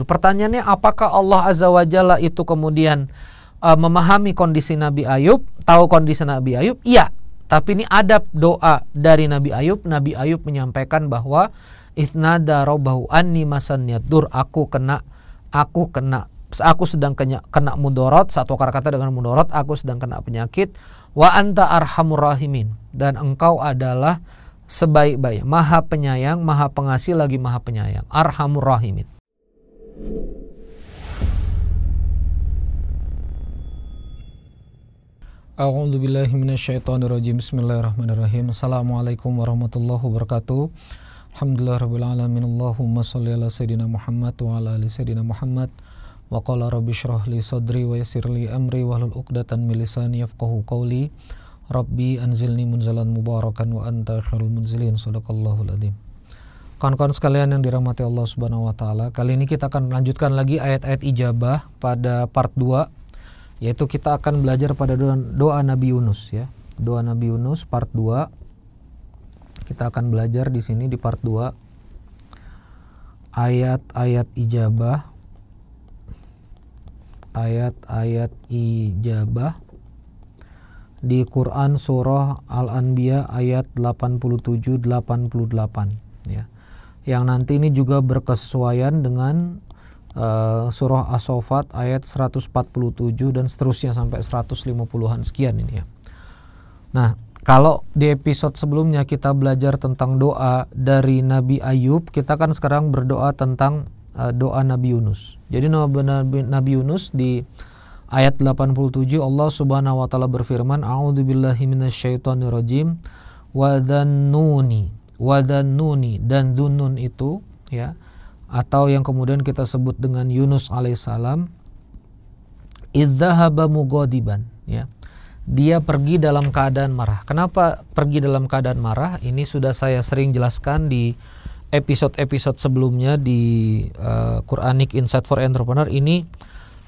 Pertanyaannya, apakah Allah Azza wa Jalla itu kemudian memahami kondisi Nabi Ayub, tahu kondisi Nabi Ayub? Iya. Tapi ini adab doa dari Nabi Ayub. Nabi Ayub menyampaikan bahwa itnada rabbahu anni masanniyad dur, aku sedang kena mudarat, satu kata dengan mudarat, aku sedang kena penyakit. Wa anta arhamur rahimin, dan engkau adalah sebaik-baik, maha penyayang, maha pengasih lagi maha penyayang, arhamur rahimin. A'udzu billahi minasyaitonir rajim. Bismillahirrahmanirrahim. Assalamualaikum warahmatullahi wabarakatuh. Alhamdulillahirabbil alamin. Allahumma shalli ala sayidina Muhammad wa ala ali sayidina Muhammad. Wa qala rabbi shrah li sadri wa yassir li amri wahlul 'uqdatam min lisani yafqahu qawli. Rabbi anzilni munzalan mubarakan wa anta khairul munzilin. Shadaqallahul adzim. Kawan-kawan sekalian yang dirahmati Allah Subhanahu wa taala, kali ini kita akan melanjutkan lagi ayat-ayat ijabah pada part 2, yaitu kita akan belajar pada doa Nabi Yunus ya. Doa Nabi Yunus part 2. Kita akan belajar di sini di part 2 ayat-ayat ijabah. Ayat-ayat ijabah di Quran surah Al-Anbiya ayat 87-88 ya. Yang nanti ini juga berkesesuaian dengan surah As-Saffat ayat 147 dan seterusnya sampai 150-an sekian ini ya. Nah, kalau di episode sebelumnya kita belajar tentang doa dari Nabi Ayub, kita kan sekarang berdoa tentang doa Nabi Yunus. Jadi Nabi Yunus di ayat 87 Allah Subhanahu wa taala berfirman, a'udzubillahi minasyaitonirrajim wa dhannuni. Dan Dhunnun itu ya, atau yang kemudian kita sebut dengan Yunus alaihissalam, idzahaba mughadiban ya. Dia pergi dalam keadaan marah. Kenapa pergi dalam keadaan marah? Ini sudah saya sering jelaskan di episode-episode sebelumnya di Quranic Insight for Entrepreneur. Ini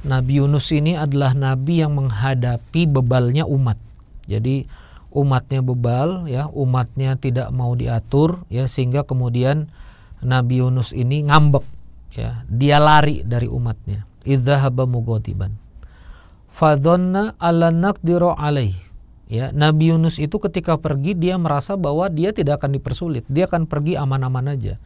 Nabi Yunus ini adalah nabi yang menghadapi bebalnya umat. Jadi umatnya bebal ya, umatnya tidak mau diatur ya, sehingga kemudian Nabi Yunus ini ngambek ya, dia lari dari umatnya. Idzahaba mughadiban fadhanna alla naqdiru alaih ya. Nabi Yunus itu ketika pergi dia merasa bahwa dia tidak akan dipersulit, dia akan pergi aman-aman aja,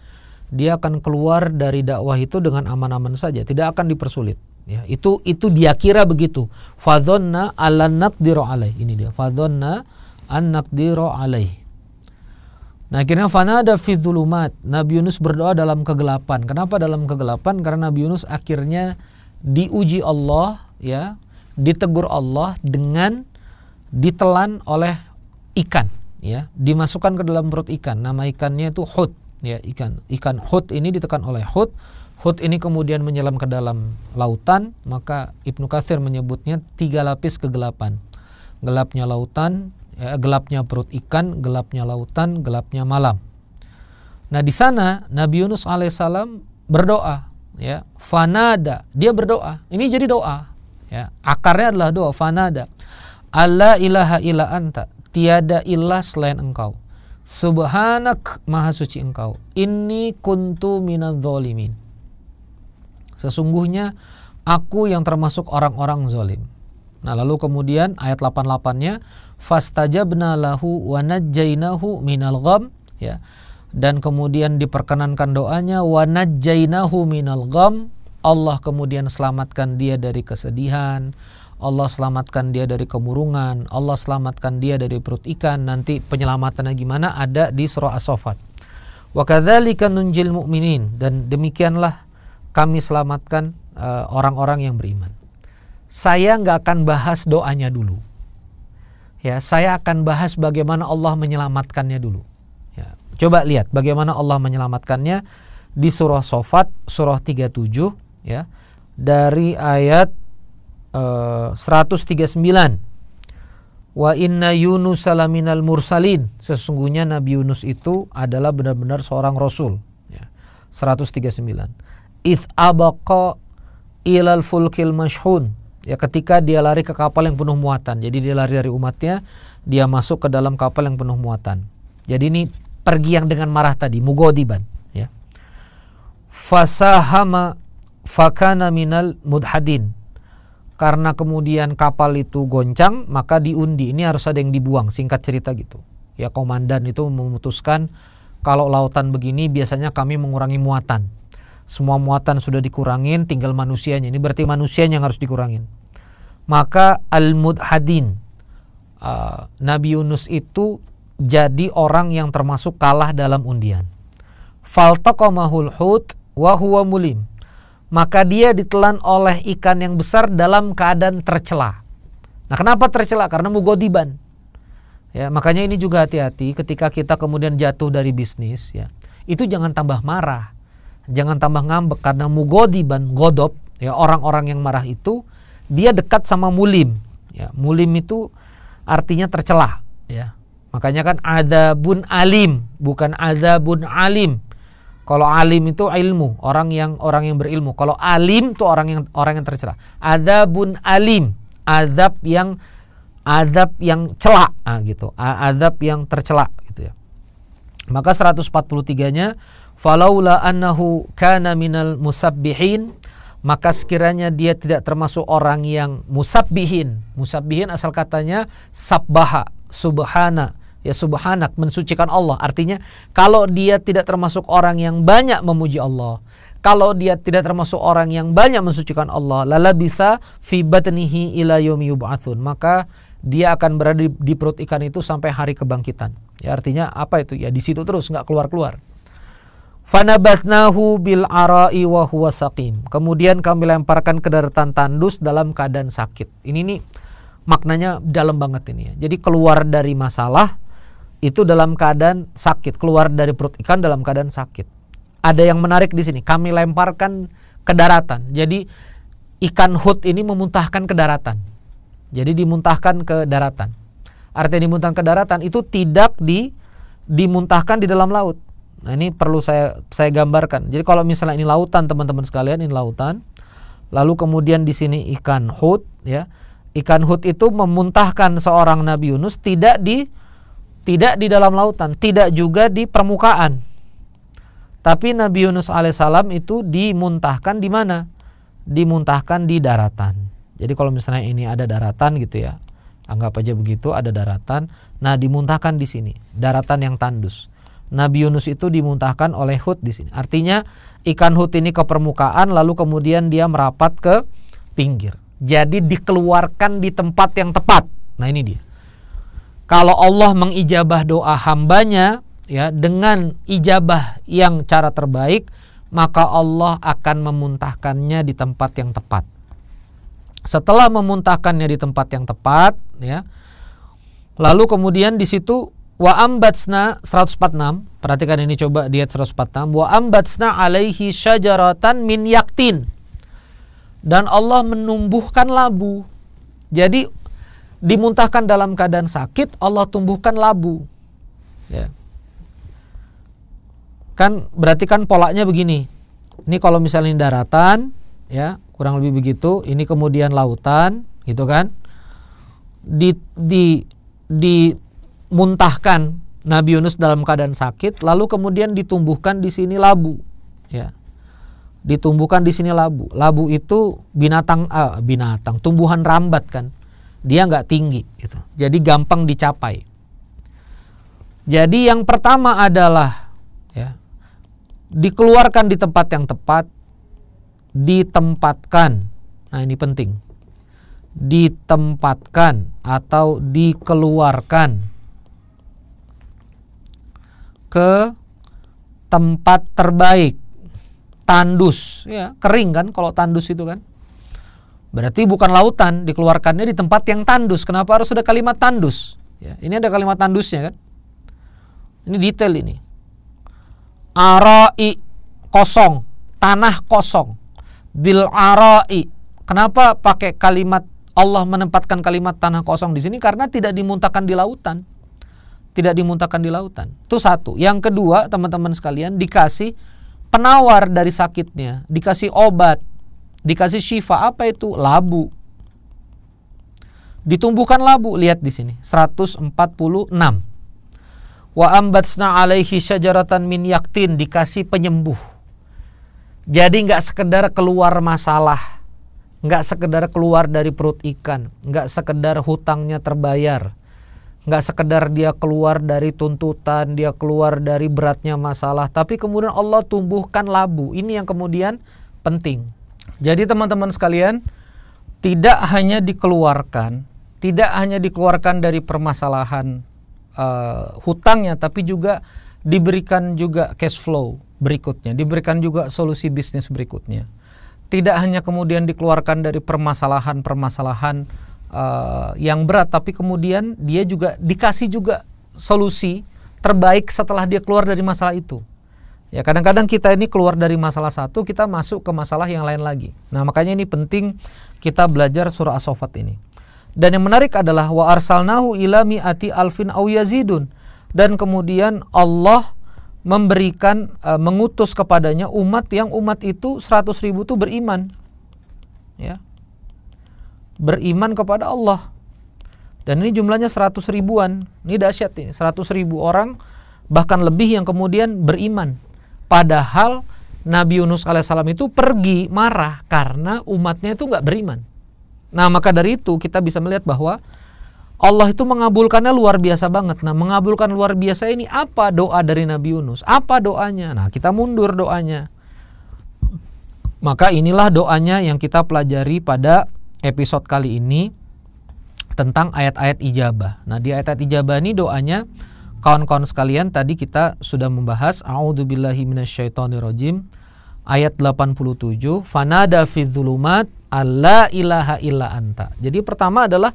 dia akan keluar dari dakwah itu dengan aman-aman saja, tidak akan dipersulit ya. Itu dia kira begitu. Fadhanna alla naqdiru alaih, ini dia fadhanna an naqdiru alaih. Nah, akhirnya fanada fi dzulumat, Nabi Yunus berdoa dalam kegelapan. Kenapa dalam kegelapan? Karena Nabi Yunus akhirnya diuji Allah ya, ditegur Allah dengan ditelan oleh ikan ya, dimasukkan ke dalam perut ikan. Nama ikannya itu hut ya, ikan hut ini ditekan oleh hut ini kemudian menyelam ke dalam lautan. Maka Ibnu Katsir menyebutnya 3 lapis kegelapan. Gelapnya lautan ya, gelapnya perut ikan, gelapnya lautan, gelapnya malam. Nah, di sana Nabi Yunus alaihissalam berdoa ya, fanada, dia berdoa. Ini jadi doa ya, akarnya adalah doa. Fanada alla ilaha illa anta, tiada ilah selain engkau, subhanak, maha suci engkau, inni kuntu minadz zalimin, sesungguhnya aku yang termasuk orang-orang zalim. Nah, lalu kemudian ayat 88-nya fastajabna lahu wa najjainahu minal gham ya, dan kemudian diperkenankan doanya wa najjainahu minal gham, Allah kemudian selamatkan dia dari kesedihan, Allah selamatkan dia dari kemurungan, Allah selamatkan dia dari perut ikan. Nanti penyelamatannya gimana ada di surah As-Saffat. Wa kadzalika nunjil mu'minin, dan demikianlah kami selamatkan orang-orang yang beriman. Saya nggak akan bahas doanya dulu ya, saya akan bahas bagaimana Allah menyelamatkannya dulu ya. Coba lihat bagaimana Allah menyelamatkannya di surah Saffat surah 37 ya, dari ayat 139. Wa inna Yunus salaminal mursalin, sesungguhnya Nabi Yunus itu adalah benar-benar seorang rasul ya. 139. Its abaqa ilal fulkil mashhun ya, ketika dia lari ke kapal yang penuh muatan. Jadi dia lari dari umatnya, dia masuk ke dalam kapal yang penuh muatan. Jadi ini pergi yang dengan marah tadi, mughadiban ya. Fasahama fakana minal mudhadin. Karena kemudian kapal itu goncang, maka diundi. Ini harus ada yang dibuang, singkat cerita gitu. Ya, komandan itu memutuskan kalau lautan begini biasanya kami mengurangi muatan. Semua muatan sudah dikurangin, tinggal manusianya. Ini berarti manusianya yang harus dikurangin. Maka al-mudhadin, Nabi Yunus itu jadi orang yang termasuk kalah dalam undian. Faltaqamahul hut wa huwa mulim. Maka dia ditelan oleh ikan yang besar dalam keadaan tercela. Nah, kenapa tercela? Karena mugodiban. Ya, makanya ini juga hati-hati ketika kita kemudian jatuh dari bisnis, ya. Itu jangan tambah marah. Jangan tambah ngambek, karena mugodiban, godob, ya, orang-orang yang marah itu dia dekat sama mulim. Ya, mulim itu artinya tercela, ya. Makanya kan adzabun alim, bukan adzabun alim. Kalau alim itu ilmu, orang yang berilmu. Kalau alim itu orang yang tercela. Adzabun alim, azab yang cela, gitu. Azab yang tercela, gitu ya. Maka 143-nya, falaula annahu kana minal musabbihin, maka sekiranya dia tidak termasuk orang yang musabbihin. Musabbihin asal katanya sabbaha, subhana. Ya, subhanak, mensucikan Allah. Artinya kalau dia tidak termasuk orang yang banyak memuji Allah, kalau dia tidak termasuk orang yang banyak mensucikan Allah, lala bisa fi batnihi ila yaumi yub'atsun, maka dia akan berada di perut ikan itu sampai hari kebangkitan. Ya, artinya apa itu? Ya, di situ terus, nggak keluar-keluar. Fanabathnahu bil ara'i wa huwa saqim. Kemudian kami lemparkan ke daratan tandus dalam keadaan sakit. Ini nih maknanya dalam banget ini ya. Jadi keluar dari masalah itu dalam keadaan sakit, keluar dari perut ikan dalam keadaan sakit. Ada yang menarik di sini, kami lemparkan ke daratan. Jadi ikan hut ini memuntahkan ke daratan. Jadi dimuntahkan ke daratan. Artinya dimuntahkan ke daratan itu tidak dimuntahkan di dalam laut. Nah, ini perlu saya gambarkan. Jadi kalau misalnya ini lautan, teman-teman sekalian, ini lautan. Lalu kemudian di sini ikan hut, ya. Ikan hut itu memuntahkan seorang Nabi Yunus tidak di dalam lautan, tidak juga di permukaan. Tapi Nabi Yunus alaihissalam itu dimuntahkan di mana? Dimuntahkan di daratan. Jadi kalau misalnya ini ada daratan gitu ya, anggap aja begitu, ada daratan. Nah, dimuntahkan di sini, daratan yang tandus. Nabi Yunus itu dimuntahkan oleh hut di sini. Artinya ikan hut ini ke permukaan, lalu kemudian dia merapat ke pinggir. Jadi dikeluarkan di tempat yang tepat. Nah, ini dia. Kalau Allah mengijabah doa hambanya, ya, dengan ijabah yang cara terbaik, maka Allah akan memuntahkannya di tempat yang tepat. Setelah memuntahkannya di tempat yang tepat, ya, lalu kemudian di situ wa ambatsna 146, perhatikan ini coba di ayat 146, wa ambatsna alaihi syajaratan min yaktin, dan Allah menumbuhkan labu. Jadi dimuntahkan dalam keadaan sakit, Allah tumbuhkan labu. Ya. Kan berarti kan polanya begini. Ini kalau misalnya ini daratan, ya, kurang lebih begitu. Ini kemudian lautan, gitu kan. Dimuntahkan Nabi Yunus dalam keadaan sakit, lalu kemudian ditumbuhkan di sini labu, ya. Ditumbuhkan di sini labu. Labu itu binatang, tumbuhan rambat kan. Dia nggak tinggi gitu. Jadi gampang dicapai. Jadi yang pertama adalah, ya, dikeluarkan di tempat yang tepat, ditempatkan. Nah, ini penting. Ditempatkan atau dikeluarkan ke tempat terbaik. Tandus, ya, kering kan kalau tandus itu kan. Berarti bukan lautan, dikeluarkannya di tempat yang tandus. Kenapa harus ada kalimat tandus? Ya, ini ada kalimat tandusnya kan. Ini detail ini. Ara'i, kosong, tanah kosong. Bil ara'i. Kenapa pakai kalimat, Allah menempatkan kalimat tanah kosong di sini? Karena tidak dimuntahkan di lautan. Tidak dimuntahkan di lautan. Itu satu. Yang kedua, teman-teman sekalian, dikasih penawar dari sakitnya, dikasih obat, dikasih syifa. Apa itu? Labu. Ditumbuhkan labu. Lihat di sini 146. Wa ambatsna alaihi syajaratan min yaktin, dikasih penyembuh. Jadi nggak sekedar keluar masalah, nggak sekedar keluar dari perut ikan, nggak sekedar hutangnya terbayar, nggak sekedar dia keluar dari tuntutan, dia keluar dari beratnya masalah, tapi kemudian Allah tumbuhkan labu. Ini yang kemudian penting. Jadi teman-teman sekalian, tidak hanya dikeluarkan dari permasalahan hutangnya, tapi juga diberikan juga cash flow berikutnya, diberikan juga solusi bisnis berikutnya. Tidak hanya kemudian dikeluarkan dari permasalahan yang berat, tapi kemudian dia juga dikasih juga solusi terbaik setelah dia keluar dari masalah itu. Ya, kadang-kadang kita ini keluar dari masalah satu, kita masuk ke masalah yang lain lagi. Nah, makanya ini penting kita belajar surah As-Saffat ini. Dan yang menarik adalah wa arsalnahu ila mi'ati alfin aw yazidun. Dan kemudian Allah memberikan mengutus kepadanya umat itu 100.000 itu beriman. Ya. Beriman kepada Allah. Dan ini jumlahnya 100 ribuan. Ini dahsyat ini, 100.000 orang bahkan lebih yang kemudian beriman. Padahal Nabi Yunus alaihissalam itu pergi marah karena umatnya itu nggak beriman. Nah, maka dari itu kita bisa melihat bahwa Allah itu mengabulkannya luar biasa banget. Nah, mengabulkan luar biasa ini apa doa dari Nabi Yunus? Apa doanya? Nah, kita mundur doanya. Maka inilah doanya yang kita pelajari pada episode kali ini tentang ayat-ayat ijabah. Nah, di ayat-ayat ijabah ini doanya, kawan-kawan sekalian, tadi kita sudah membahas a'udzubillahi minasyaitonirrajim ayat 87, fanada fi dzulumat alla ilaha illa anta. Jadi pertama adalah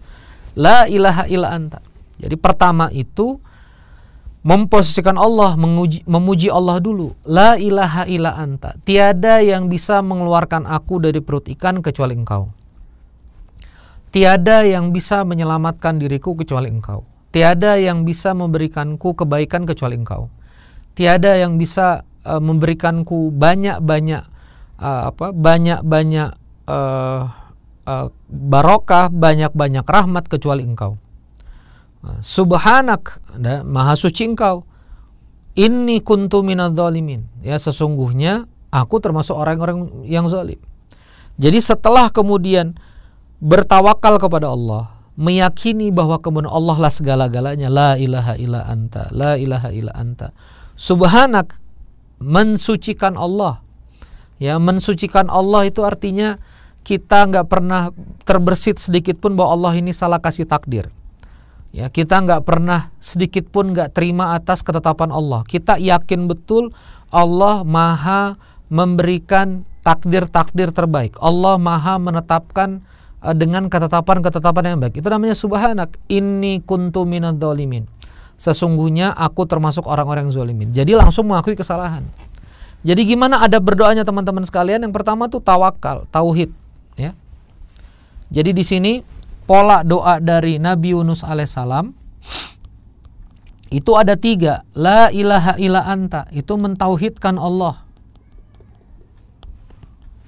la ilaha illa anta. Jadi pertama itu memposisikan Allah, memuji Allah dulu. La ilaha illa anta. Tiada yang bisa mengeluarkan aku dari perut ikan kecuali Engkau. Tiada yang bisa menyelamatkan diriku kecuali Engkau. Tiada yang bisa memberikanku kebaikan kecuali Engkau. Tiada yang bisa memberikanku banyak-banyak barokah, banyak-banyak rahmat kecuali Engkau. Subhanak, maha suci Engkau. Inni kuntu minadz-dzalimin. Ya, sesungguhnya aku termasuk orang-orang yang zalim. Jadi setelah kemudian bertawakal kepada Allah, meyakini bahwa kemudian Allah lah segala-galanya, la ilaha illa anta, la ilaha illa anta. Subhanak, mensucikan Allah. Ya, mensucikan Allah itu artinya kita nggak pernah terbersit sedikit pun bahwa Allah ini salah kasih takdir. Ya, kita nggak pernah sedikit pun nggak terima atas ketetapan Allah. Kita yakin betul Allah maha memberikan takdir-takdir terbaik. Allah maha menetapkan dengan ketetapan-ketetapan yang baik. Itu namanya subhanak, inni kuntu minadz dzalimin. Sesungguhnya aku termasuk orang-orang yang zalimin. Jadi langsung mengakui kesalahan. Jadi gimana adab berdoanya teman-teman sekalian? Yang pertama tuh tawakal, tauhid, ya. Jadi di sini pola doa dari Nabi Yunus alaihissalam itu ada 3. La ilaha illa anta, itu mentauhidkan Allah.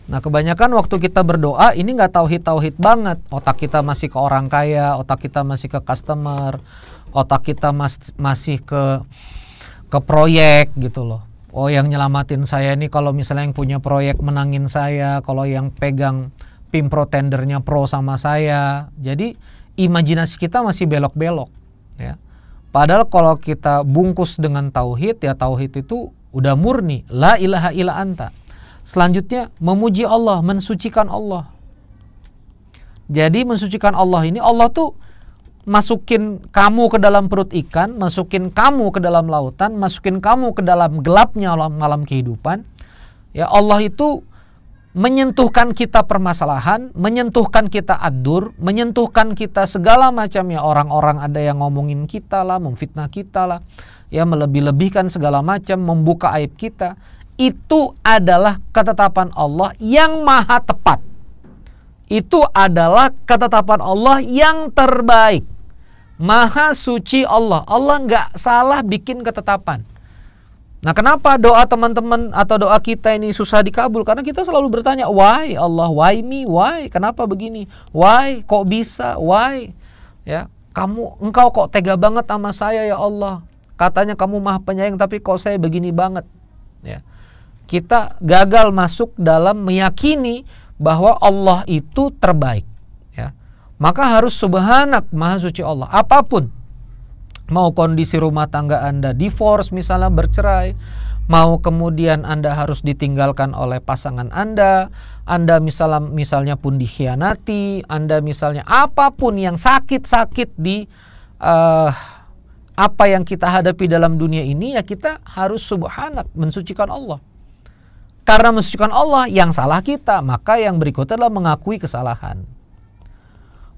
Nah, kebanyakan waktu kita berdoa ini nggak tauhid banget. Otak kita masih ke orang kaya, otak kita masih ke customer, otak kita masih ke proyek gitu loh. Oh, yang nyelamatin saya ini kalau misalnya yang punya proyek menangin saya, kalau yang pegang pimpro tendernya pro sama saya. Jadi imajinasi kita masih belok-belok, ya. Padahal kalau kita bungkus dengan tauhid, ya tauhid itu udah murni, la ilaha illa anta. Selanjutnya memuji Allah, mensucikan Allah. Jadi mensucikan Allah ini, Allah tuh masukin kamu ke dalam perut ikan, masukin kamu ke dalam lautan, masukin kamu ke dalam gelapnya malam kehidupan. Ya, Allah itu menyentuhkan kita permasalahan, menyentuhkan kita adur, menyentuhkan kita segala macam, ya. Orang-orang ada yang ngomongin kita lah, memfitnah kita lah, ya, melebih-lebihkan segala macam, membuka aib kita. Itu adalah ketetapan Allah yang maha tepat. Itu adalah ketetapan Allah yang terbaik. Maha suci Allah. Allah nggak salah bikin ketetapan. Nah, kenapa doa teman-teman atau doa kita ini susah dikabul? Karena kita selalu bertanya, why Allah, why me, why? Kenapa begini? Why? Kok bisa? Why? Ya, engkau kok tega banget sama saya ya Allah. Katanya kamu maha penyayang tapi kok saya begini banget. Ya. kita gagal masuk dalam meyakini bahwa Allah itu terbaik, ya. Maka harus subhanak, maha suci Allah. Apapun, mau kondisi rumah tangga Anda divorce misalnya, bercerai, mau kemudian Anda harus ditinggalkan oleh pasangan Anda misalnya pun dikhianati, Anda misalnya apapun yang sakit-sakit di apa yang kita hadapi dalam dunia ini, ya kita harus subhanak, mensucikan Allah. Karena mensucikan Allah, yang salah kita, maka yang berikutnya adalah mengakui kesalahan.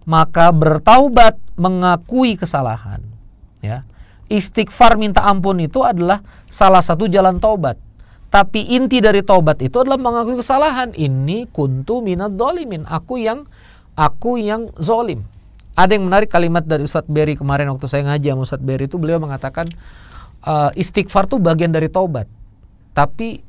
Maka bertaubat, mengakui kesalahan, ya. Istighfar, minta ampun itu adalah salah satu jalan taubat. Tapi inti dari taubat itu adalah mengakui kesalahan. Ini kuntu minadz zalimin, aku yang zolim. Ada yang menarik kalimat dari Ustadz Berry kemarin waktu saya ngaji sama Ustadz Berry itu, beliau mengatakan istighfar itu bagian dari taubat. Tapi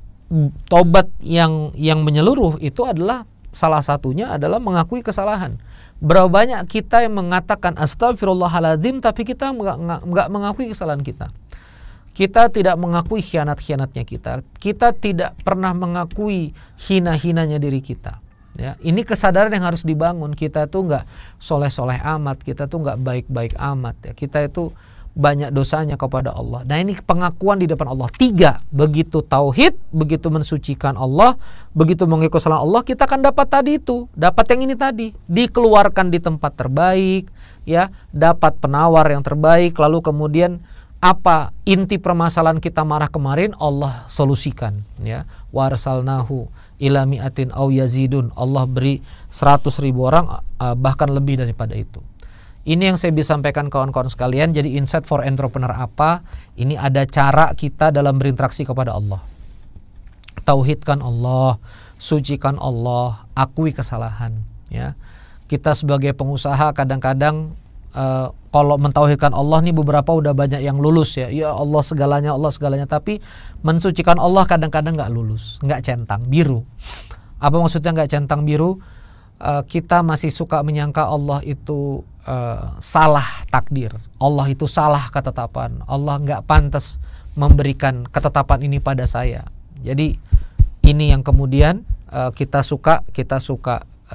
taubat yang menyeluruh itu adalah salah satunya adalah mengakui kesalahan. Berapa banyak kita yang mengatakan astagfirullahaladzim tapi kita nggak mengakui kesalahan kita. Kita tidak mengakui khianat-khianatnya kita. Kita tidak pernah mengakui hina-hinanya diri kita. Ya, ini kesadaran yang harus dibangun. Kita tuh nggak soleh-soleh amat, kita tuh nggak baik-baik amat. Ya, kita itu banyak dosanya kepada Allah. Nah, ini pengakuan di depan Allah. 3, begitu tauhid, begitu mensucikan Allah, begitu mengikuti kesalahan Allah, kita akan dapat tadi itu, dapat yang ini tadi, dikeluarkan di tempat terbaik, ya, dapat penawar yang terbaik, lalu kemudian apa inti permasalahan kita marah kemarin, Allah solusikan, ya. Warsalnahu ila mi'atin aw yazidun, Allah beri 100.000 orang, bahkan lebih daripada itu. Ini yang saya bisa sampaikan kawan-kawan sekalian. Jadi insight for entrepreneur apa? Ini ada cara kita dalam berinteraksi kepada Allah. Tauhidkan Allah, sucikan Allah, akui kesalahan, ya. Kita sebagai pengusaha kadang-kadang kalau mentauhidkan Allah nih, beberapa udah banyak yang lulus, ya. Ya Allah segalanya, tapi mensucikan Allah kadang-kadang nggak lulus, nggak centang biru. Apa maksudnya nggak centang biru? Kita masih suka menyangka Allah itu salah takdir, Allah itu salah ketetapan, Allah nggak pantas memberikan ketetapan ini pada saya. Jadi ini yang kemudian kita suka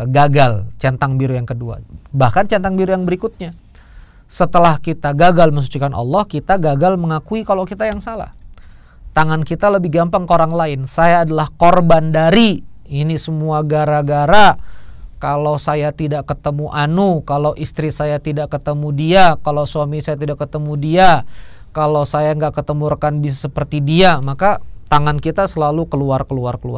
gagal, centang biru yang kedua. Bahkan centang biru yang berikutnya, setelah kita gagal mensucikan Allah, kita gagal mengakui kalau kita yang salah. Tangan kita lebih gampang ke orang lain. Saya adalah korban dari ini semua gara-gara kalau saya tidak ketemu Anu, kalau istri saya tidak ketemu dia, kalau suami saya tidak ketemu dia, kalau saya nggak ketemu rekan bisnis seperti dia, maka tangan kita selalu keluar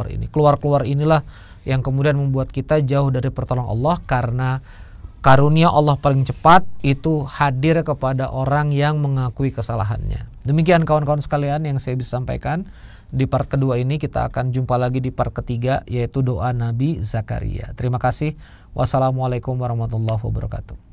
ini. Keluar inilah yang kemudian membuat kita jauh dari pertolongan Allah, karena karunia Allah paling cepat itu hadir kepada orang yang mengakui kesalahannya. Demikian kawan-kawan sekalian yang saya bisa sampaikan. Di part kedua ini kita akan jumpa lagi di part ketiga, yaitu doa Nabi Zakaria. Terima kasih. Wassalamualaikum warahmatullahi wabarakatuh.